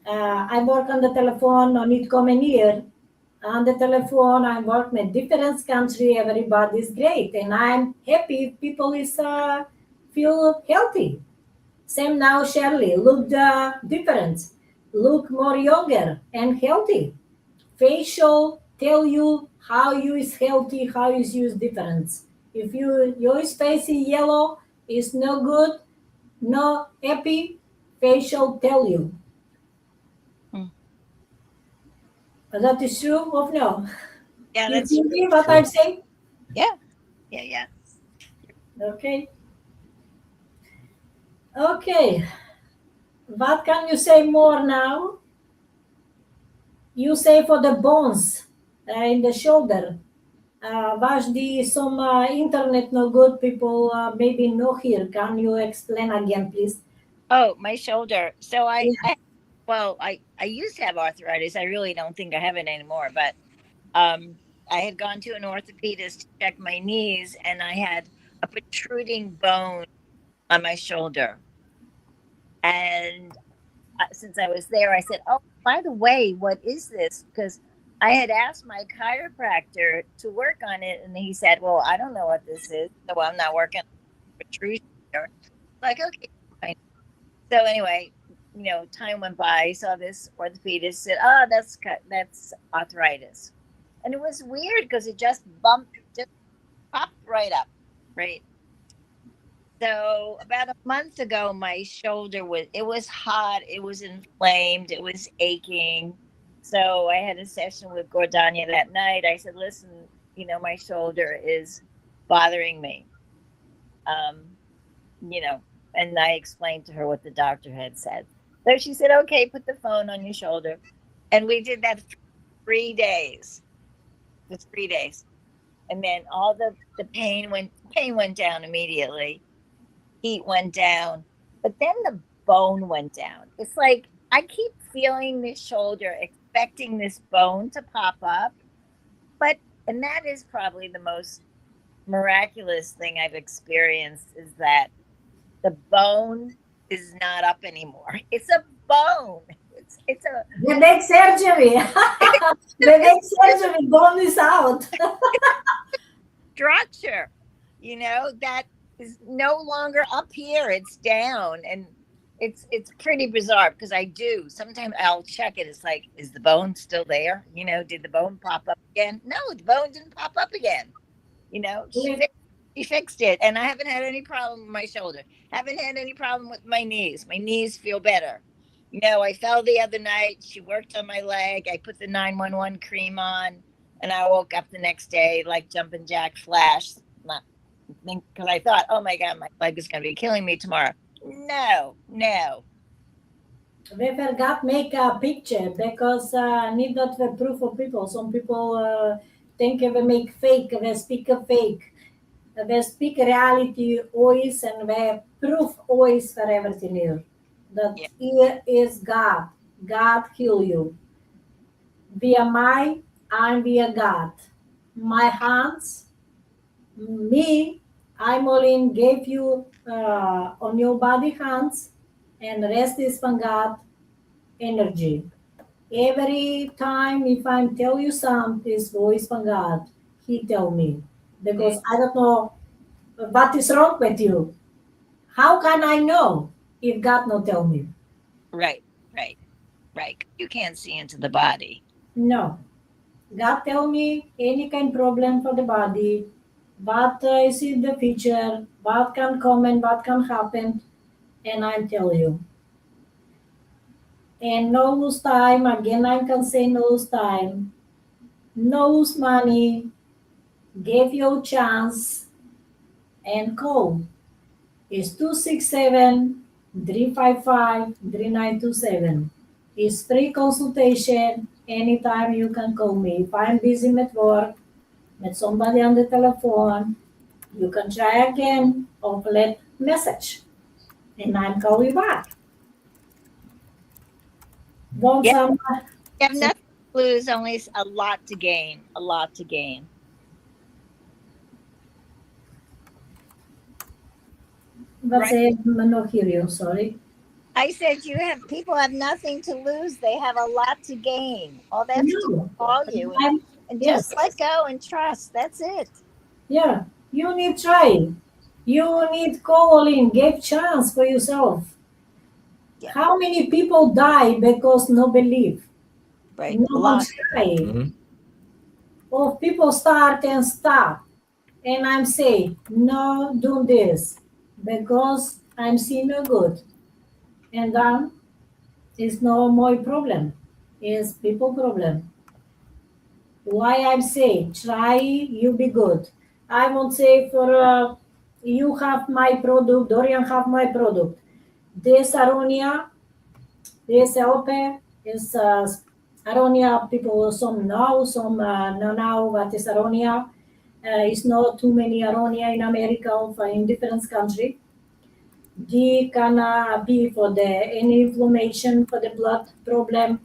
I work on the telephone, no need coming here. On the telephone, I work in different country. Everybody's great, and I'm happy. If people is feel healthy. Same now, Shirley. Look the difference. Look more younger and healthy. Facial tell you how you is healthy, how is you is different. If your face is yellow, is no good, no happy, facial tell you. Mm. But that is true or no? Yeah, You that's see what I'm saying? yeah. Yeah, yeah. Okay. Okay. What can you say more now? You say for the bones in the shoulder. Was the some internet no good people maybe no here? Can you explain again, please? Oh, my shoulder. So Yeah. I used to have arthritis. I really don't think I have it anymore, but um I had gone to an orthopedist to check my knees and I had a protruding bone on my shoulder. And since I was there, I said, "Oh, by the way, what is this?" Because I had asked my chiropractor to work on it, and he said, "Well, I don't know what this is, so I'm not working on protrusion here." Like, okay, fine. So anyway, time went by. I saw this orthopedist said, "Oh, that's arthritis," and it was weird because it just popped right up, right. So about a month ago, my shoulder was hot, it was inflamed, it was aching. So I had a session with Gordana that night. I said, "Listen, my shoulder is bothering me." Um, you know, and I explained to her what the doctor had said. So she said, "Okay, put the phone on your shoulder." And we did that for 3 days. Just 3 days. And then all the pain went down immediately. Heat went down, but then the bone went down. It's like I keep feeling this shoulder, expecting this bone to pop up, but and that is probably the most miraculous thing I've experienced is that the bone is not up anymore. It's a bone. It's a The next surgery. The next surgery, bone is out. structure, that is no longer up here. It's down, and it's pretty bizarre because I do sometimes I'll check it. It's like, is the bone still there? Did the bone pop up again? No, the bone didn't pop up again. She fixed it, and I haven't had any problem with my shoulder. Haven't had any problem with my knees. My knees feel better. I fell the other night. She worked on my leg. I put the 911 cream on, and I woke up the next day like jumping jack flash. Not because I thought, oh my god, my leg is going to be killing me tomorrow. No, no. We forgot make a picture because need not the proof for people. Some people think we make fake, we speak a fake. We speak reality always and we proof always for everything here. That Yeah, here is God. God heal you. Via my, I'm via God. My hands, me, I'm only gave you on your body hands and rest is from God energy. Every time if I tell you something, this voice from God, He tell me. mm, Because I don't know what is wrong with you. How can I know if God not tell me? right, right, right. You can't see into the body. No. God tell me any kind problem for the body, what is in the future, what can come and what can happen, and I tell you. And no lose time, again I can say no lose time, no lose money, give you a chance and call. It's 267-355-3927. It's free consultation. Anytime you can call me. If I'm busy at work, met somebody on the telephone. You can try again or let message, and I'm call you back. Don't Yeah. some, You have nothing to lose, only a lot to gain. A lot to gain. but Right. say I not hear you. Sorry. I said people have nothing to lose. They have a lot to gain. All they have to do is No, call you and yes, just let go and trust. That's it. yeah. You need try. You need calling. Give chance for yourself. Yeah. How many people die because no believe? Right. No A one lot. try. Mhm. Or people start and stop. And I'm saying, no, do this because I'm seeing no good. And then it's no my problem. It's people problem. Why I'm saying, try, you be good. I won't say for you have my product, Dorian have my product. This aronia, this LP is aronia people some know, some no know what is aronia. It's not too many aronia in America or in different country. They can be for the any inflammation for the blood problem,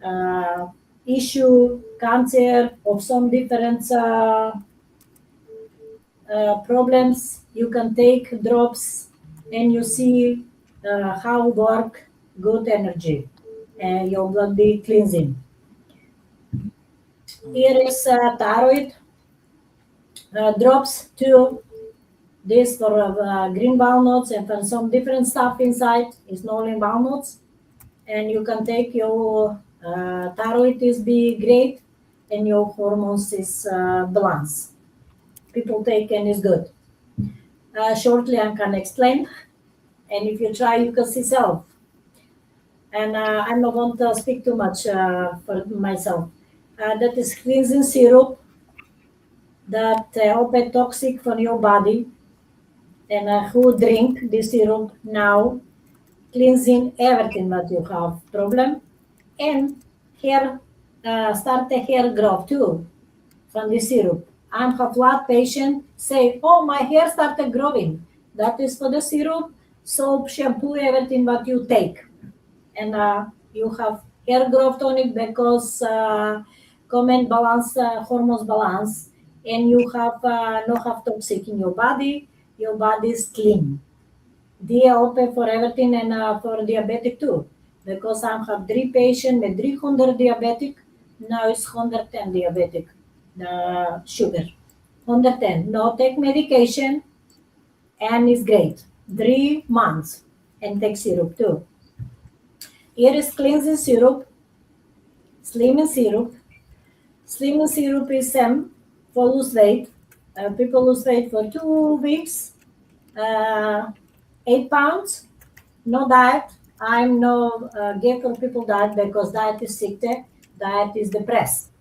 uh, issue, cancer, of some different problems. You can take drops and you see how work good energy and your blood be cleansing. Here is thyroid drops too. This for green walnuts and for some different stuff inside is not only walnuts. And you can take your thyroid is be great and your hormones is balance. People take and is good. Shortly I can explain, and if you try you can see self. And I'm not going to speak too much for myself. That is cleansing syrup that open toxic for your body, and who drink this syrup now cleansing everything that you have problem, and hair start the hair growth too from the syrup. I'm a flat patient say, oh, my hair started growing. That is for the syrup, soap, shampoo, everything what you take. And you have hair growth tonic because comment balance, hormones balance, and you have no have toxic in your body is clean. They are open for everything and for diabetic too. Because I have three patients with 300 diabetic, now it's 110 diabetic, the sugar. 110, no take medication and it's great. 3 months and take syrup too. Here is cleansing syrup, slimming syrup. Slimming syrup is for lose weight. People lose weight for 2 weeks, uh, 8 pounds. No diet. I'm no give for people diet because diet is sick. Diet is depressed.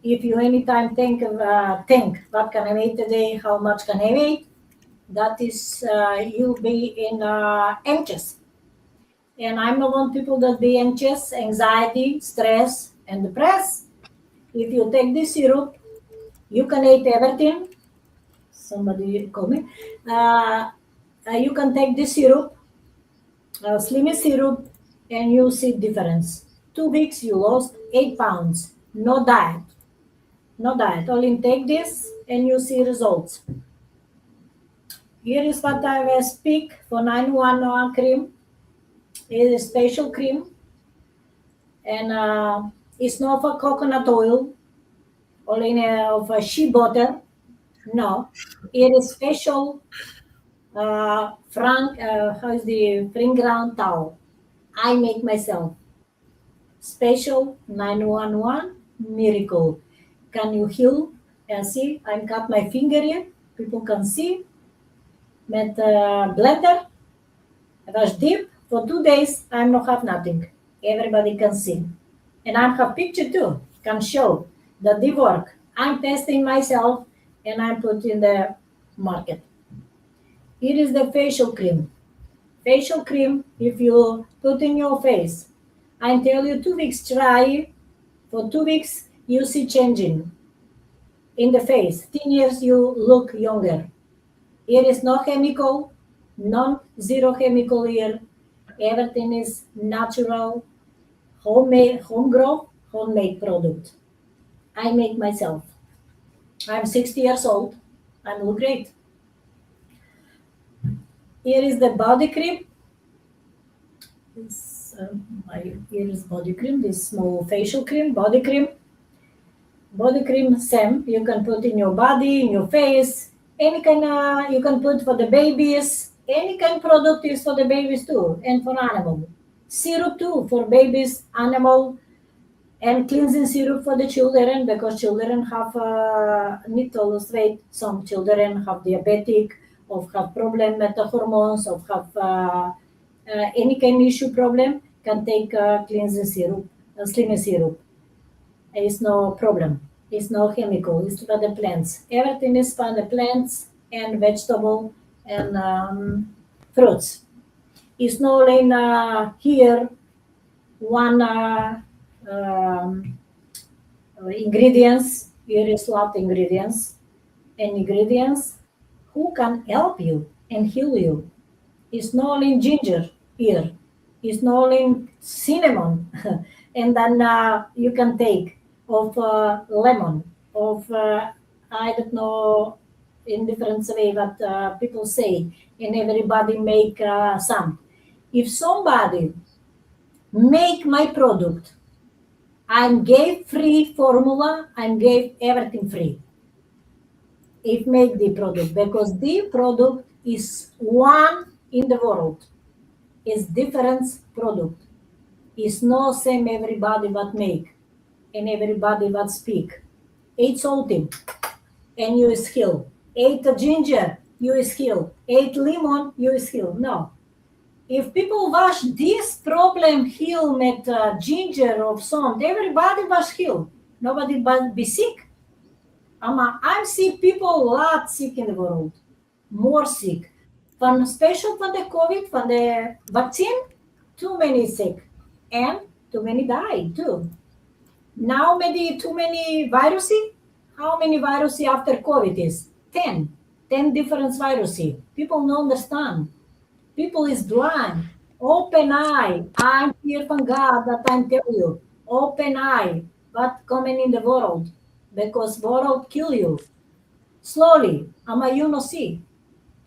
If you anytime think what can I eat today, how much can I eat, that is you be in anxious. And I'm not want people that be anxious, anxiety, stress, and depressed. If you take this syrup, you can eat everything. Somebody call me. You can take this syrup, slim syrup, and you see difference. 2 weeks you lost 8 pounds. No diet. No diet. Only take this and you see results. Here is what I will speak for 911 cream. It is a special cream and it's not for coconut oil only of shea butter. No, it is special how is the ground towel. I make myself. Special 911 miracle. Can you heal? And see, I got my finger here. People can see. Met blender. I was deep for 2 days. I'm not have nothing. Everybody can see. And I have picture too. Can show that they work. I'm testing myself and I'm put in the market. Here is the facial cream. Facial cream, if you put in your face, I tell you 2 weeks try. For 2 weeks, you see changing. in the face. 10 years you look younger. Here is no chemical, zero chemical here. Everything is natural, homemade, homegrown, homemade product. I make myself. I'm 60 years old. I look great. Here is the body cream. Here is body cream. This small facial cream, body cream. Body cream, same. You can put in your body, in your face. Any kind of, you can put for the babies. Any kind of product is for the babies too, and for animal. Syrup too for babies, animal, and cleansing syrup for the children because children have need to lose weight. Some children have diabetic, or have problem with the hormones, or have any kind of issue problem. Can take cleansing syrup, slimming syrup. It's no problem. It's no chemical. It's for the plants. Everything is for the plants and vegetable and fruits. It's no in here one ingredients. Here is lot ingredients and ingredients who can help you and heal you. It's not in ginger here. It's not in cinnamon, and then you can take of lemon, of I don't know in different way what people say, and everybody make some. If somebody make my product, I gave free formula, I gave everything free. If make the product, because the product is one in the world, is different product. It's no same everybody what make and everybody what speak. Eat salty and you is healed. Eat ginger, you is healed. Eat lemon, you is healed. No. If people wash this problem heal with ginger or salt, everybody was healed. Nobody but be sick. I see people a lot sick in the world. More sick. Special for the COVID, for the vaccine, too many sick. And too many died too. Now maybe too many viruses. How many viruses after COVID is? 10. 10 different viruses. People don't understand. People is blind. Open eye. I'm here from God that I'm telling you. Open eye. What coming in the world? Because world kill you. Slowly. You no see.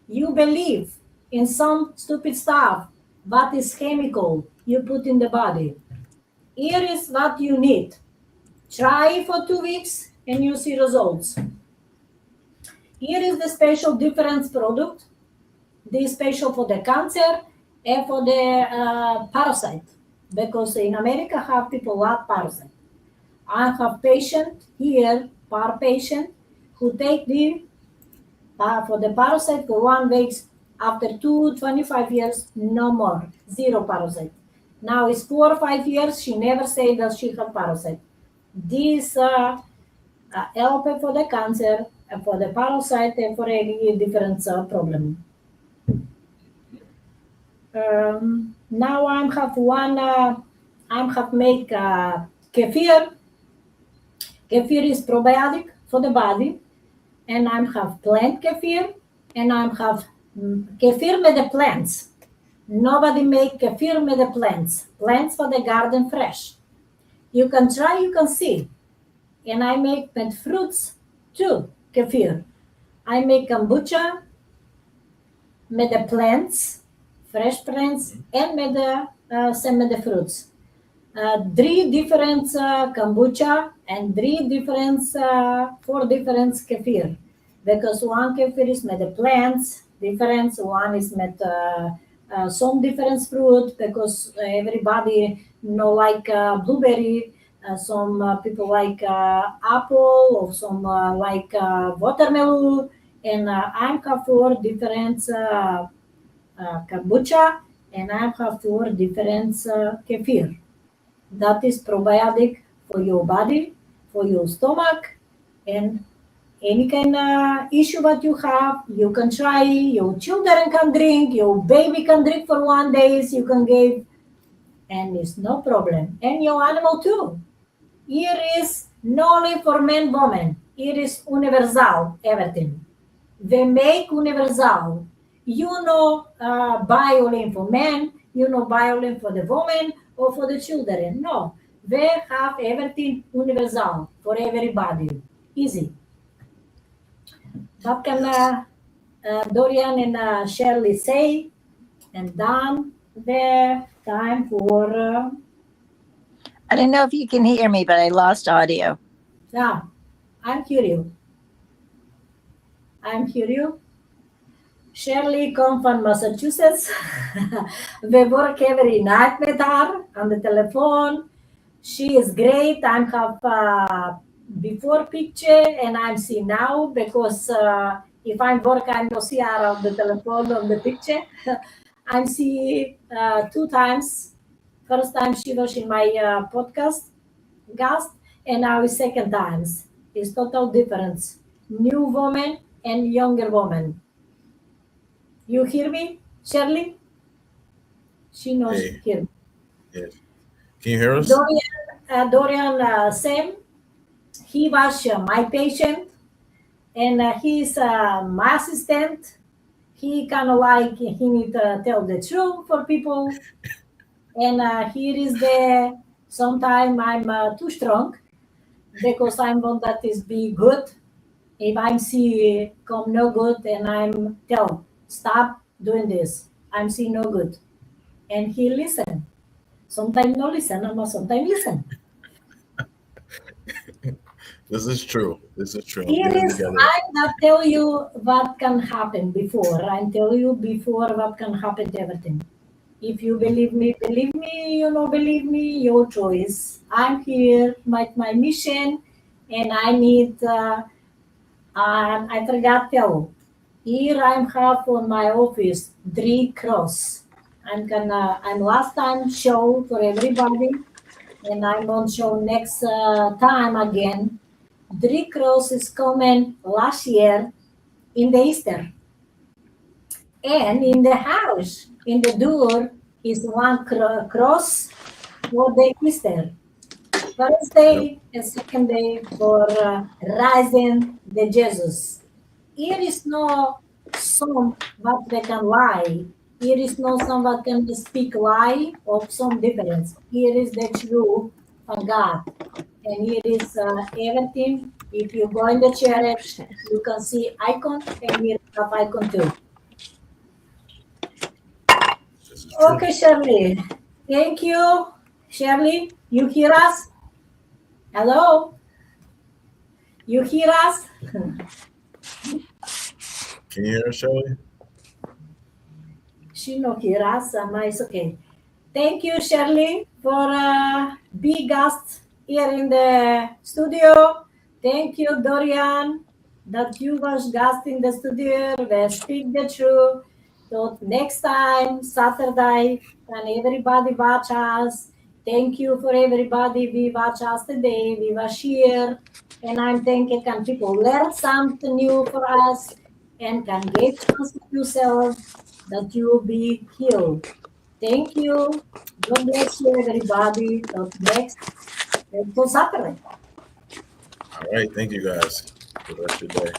You believe in some stupid stuff. What is chemical you put in the body? Here is what you need. Try for 2 weeks and you see results. Here is the special difference product. This special for the cancer and for the parasite. Because in America have people lot parasite. I have patient here, patient, who take the for the parasite for 1 week. After 25 years, no more, zero parasite. Now it's 4 or 5 years, she never say that she have parasite. This help for the cancer, for the parasite, and for any different problem. Now I have one, I have make kefir. Kefir is probiotic for the body, and I have plant kefir, and I have kefir with the plants. Nobody make kefir with the plants. Plants for the garden fresh. You can try, you can see. And I make with fruits too, kefir. I make kombucha with the plants, fresh plants, and with the some of the fruits. 3 different kombucha and 4 different kefir. Because one kefir is with the plants, different, one is with some different fruit, because everybody know like blueberry, some people like apple, or some like watermelon, and I have 4 different kombucha, and I have 4 different kefir. That is probiotic for your body, for your stomach, and any kind of issue that you have, you can try. Your children can drink, your baby can drink for 1 day, you can give, and it's no problem. And your animal too. Here is not only for men, women. it is universal, everything. They make universal. You know violin for men, you know violin for the woman or for the children. No, they have everything universal for everybody. Easy. What can Dorian and Shirley say? And then the time for I don't know if you can hear me, but I lost audio. now. I'm curious. I'm curious. Shirley come from Massachusetts. We work every night with her on the telephone. She is great. I'm have before picture and I'm see now because if I'm work, I'm not see her on the telephone on the picture. I'm see 2 times. First time she was in my podcast guest, and now is second times. It's total difference. New woman and younger woman. You hear me, Shirley? She knows Hey. hear me. Yes. Can you hear us? Dorian Sam, he was my patient, and he's my assistant. He kind of like he need to tell the truth for people, and here is the. Sometimes I'm too strong because I'm one that is be good. If I'm see come no good, and I'm tell stop doing this. I'm see no good, and he listen. Sometimes no listen, and sometimes listen. This is true. This is true. Here Getting is, together. I'm not tell you what can happen before. I'm tell you before what can happen to everything. If you believe me, believe me. You know, believe me, your choice. I'm here, my mission, and I need. I forgot tell. Here I'm have on my office 3 cross. I'm last time show for everybody, and I'm going to show next time again. 3 cross is coming last year in the Easter. And in the house, in the door, is one cross for the Easter. First day and second day for rising the Jesus. Here is no some what they can lie. Here is no some what can speak lie of some difference. Here is the truth from God. And here is everything. If you go in the church, you can see icon, and here have icon too. This is true. Okay, Shirley. Thank you, Shirley. You hear us? Hello? You hear us? Can you hear us, Shirley? She no hear us. It's okay. Thank you, Shirley, for being guest here in the studio. Thank you, Dorian, that you was guest in the studio. We speak the truth. So next time, Saturday, and everybody watch us. Thank you for everybody. We watch us today. We was here. And I'm thinking can people learn something new for us and can get chance with yourself that you will be healed. Thank you. God bless you, everybody. Till next, till Saturday. All right. Thank you guys for the rest of your day.